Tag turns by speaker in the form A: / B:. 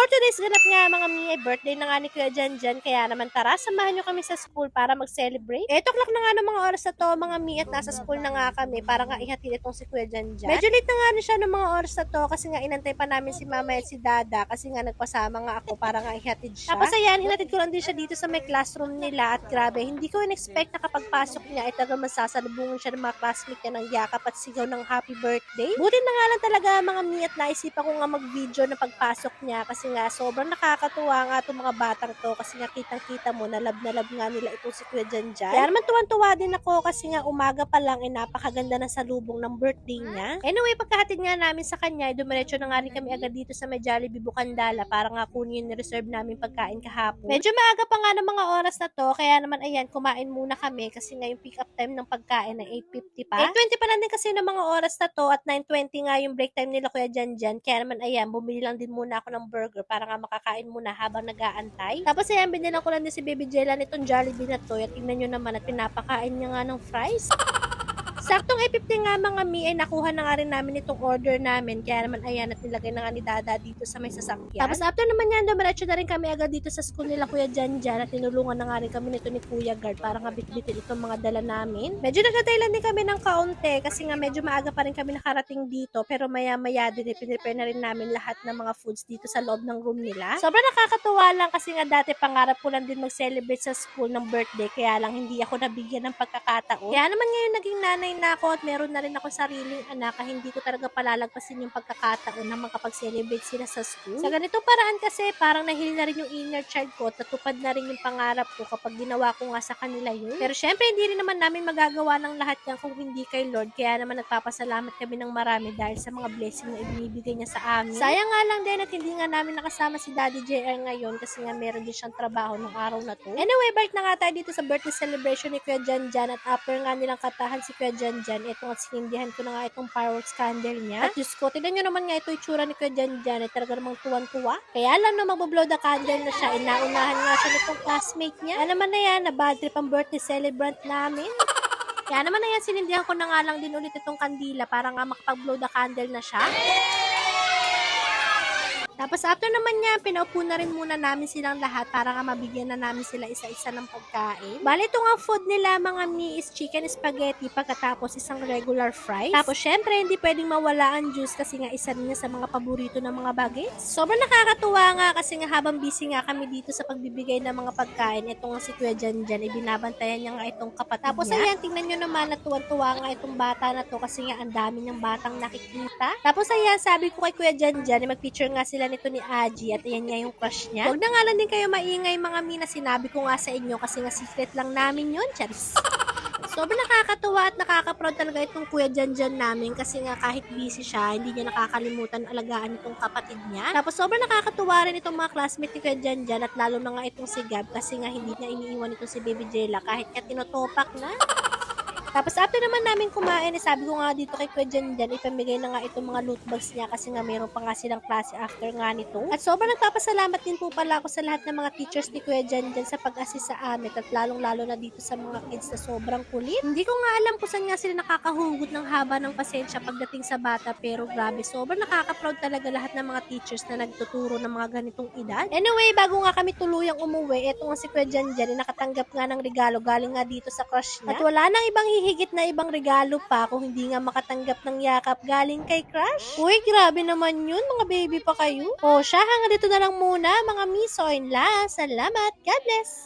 A: today's ganap nga mga mi, birthday na nga ni Kuya Janjan, kaya naman tara, samahan nyo kami sa school para mag-celebrate. 8 o'clock na nga ng mga oras na to mga mi, at nasa school na nga kami para nga ihatid itong si Kuya Janjan. Medyo late na nga rin siya ng mga oras na to kasi nga inantay pa namin si mama at si dada kasi nga nagpasama nga ako para nga ihatid siya. Tapos ayan, hinatid ko lang din siya dito sa may classroom nila at grabe, hindi ko in-expect na kapag pasok niya ay talagang masasalubungan siya ng mga classmate niya ng yakap at sigaw ng happy birthday. Buti na nga lang talaga mga mi at naisipan ko nga mag-video na pagpasok niya kasi nga sobrang nakakatuwa nga itong mga batang to kasi nga kitang-kita mo na love nga nila itong si Kuya Janjan. Kaya naman tuwan-tuwa din ako kasi nga umaga pa lang ay napakaganda na salubong ng birthday niya. Anyway, pagkahatid nga namin sa kanya, dumiretso na nga rin kami agad dito sa may Jollibee Bukandala para nga kunin yung reserve namin pagkain kahapon. Medyo maaga pa nga ng mga oras na to, kaya naman ayan, kumain muna kami kasi nga yung pick up time ng pagkain ay 8:50 pa. 8:20 pa lang din kasi ng mga oras na to at 9:20 nga yung break time nila Kuya Janjan. Kaya naman ayan, bumili lang din muna ako ng burger para nga makakain muna habang nag-aantay. Tapos ayan, binilan ko lang din si Baby Jella nitong Jollibee na to. At tingnan nyo naman at pinapakain niya nga ng fries. Saktong 8:50 nga mga mi ay nakuha na nga rin namin itong order namin. Kaya naman ayan at nilagay na nga ni Dada dito sa may sasakyan. Tapos after naman yan, dumiretso na rin kami agad dito sa school nila Kuya Janjan at tinulungan na nga rin kami nito ni Kuya Guard para nga bitbitin itong mga dala namin. Medyo nagantay lang din kami ng kaunti kasi nga medyo maaga pa rin kami nakarating dito pero maya-maya din pinrepare na rin namin lahat ng mga foods dito sa loob ng room nila. Sobrang nakakatuwa lang kasi nga dati pangarap ko lang din mag-celebrate sa school ng birthday kaya lang hindi ako nabigyan ng pagkakataon. Kaya naman ngayon naging nanay na ako at meron na rin ako sariling anak kaya hindi ko talaga palalagpasin yung pagkakataon na makapag-celebrate sila sa school. Sa ganitong paraan kasi parang nahil na rin yung inner child ko at natupad na rin yung pangarap ko kapag ginawa ko nga sa kanila yun. Pero syempre hindi rin naman namin magagawa ng lahat yan kung hindi kay Lord kaya naman nagpapasalamat kami ng marami dahil sa mga blessing na ibinibigay niya sa amin. Sayang nga lang din at hindi nga namin nakasama si Daddy JR ngayon kasi nga meron din siyang trabaho ng araw na to. Anyway, balik na nga tayo dito sa birthday celebration ni Kuya Janjan at after nga nilang katahan si Kuya Janjan, itong at sinindihan ko na nga itong fireworks candle niya. At Diyos ko, tignan nyo naman nga ito itsura ni Kuya Janjan ay talaga namang tuwan-tuwa. Kaya lang no, magbo-blow the candle na siya, inaunahan nga siya nitong classmate niya. Kaya naman na yan, na bad trip ang birthday celebrant namin. Kaya naman na yan, sinindihan ko na nga lang din ulit itong kandila para nga makapag-blow the candle na siya. Tapos after naman niya, pinaupo na rin muna namin silang lahat para nga mabigyan na namin sila isa-isa ng pagkain. Bali, ito nga food nila mga mi is chicken spaghetti pagkatapos isang regular fries. Tapos syempre, hindi pwedeng mawala ang juice kasi nga isa rin niya sa mga paborito ng mga bagets. Sobrang nakakatuwa nga kasi nga habang busy nga kami dito sa pagbibigay ng mga pagkain, ito nga si Kuya Janjan, ibinabantayan niya nga itong kapatid Tapos niya. Ayan, tingnan nyo naman na tuwan-tuwa nga itong bata na to kasi nga ang dami niyang batang nakikita. Tapos ayan, sabi ko kay Kuya Janjan, mag-picture nga sila nito ni Aji at ayan nga yung crush niya. Huwag na nga lang din kayo maingay mga mina, sinabi ko nga sa inyo kasi nga secret lang namin yun, charis. Sobrang nakakatuwa at nakaka-proud talaga itong Kuya Janjan namin kasi nga kahit busy siya, hindi niya nakakalimutan alagaan itong kapatid niya. Tapos sobrang nakakatuwa rin itong mga classmate ni Kuya Janjan at lalo na nga itong si Gab kasi nga hindi niya iniiwan itong si Baby Jella kahit nga tinotopak na. Tapos after naman namin kumain, sabi ko nga dito kay Kuya Janjan, ipamigay na nga itong mga loot bags niya kasi nga meron pa nga silang klase after nga nito. At sobrang nagpapasalamat din po pala ako sa lahat ng mga teachers ni Kuya Janjan sa pag-assist sa amin at lalong-lalo na dito sa mga kids na sobrang kulit. Hindi ko nga alam kung saan nga sila nakakahugot ng haba ng pasensya pagdating sa bata pero grabe, sobrang nakaka-proud talaga lahat ng mga teachers na nagtuturo ng mga ganitong edad. Anyway, bago nga kami tuluyang umuwi, eto nga si Kuya Janjan, nakatanggap nga ng regalo galing nga dito sa crush niya. At wala nang ibang hihigit na ibang regalo pa kung hindi nga makatanggap ng yakap galing kay crush. Uy, grabe naman yun, mga baby pa kayo. O siya, hanggang dito na lang muna mga miso in la. Salamat, God bless!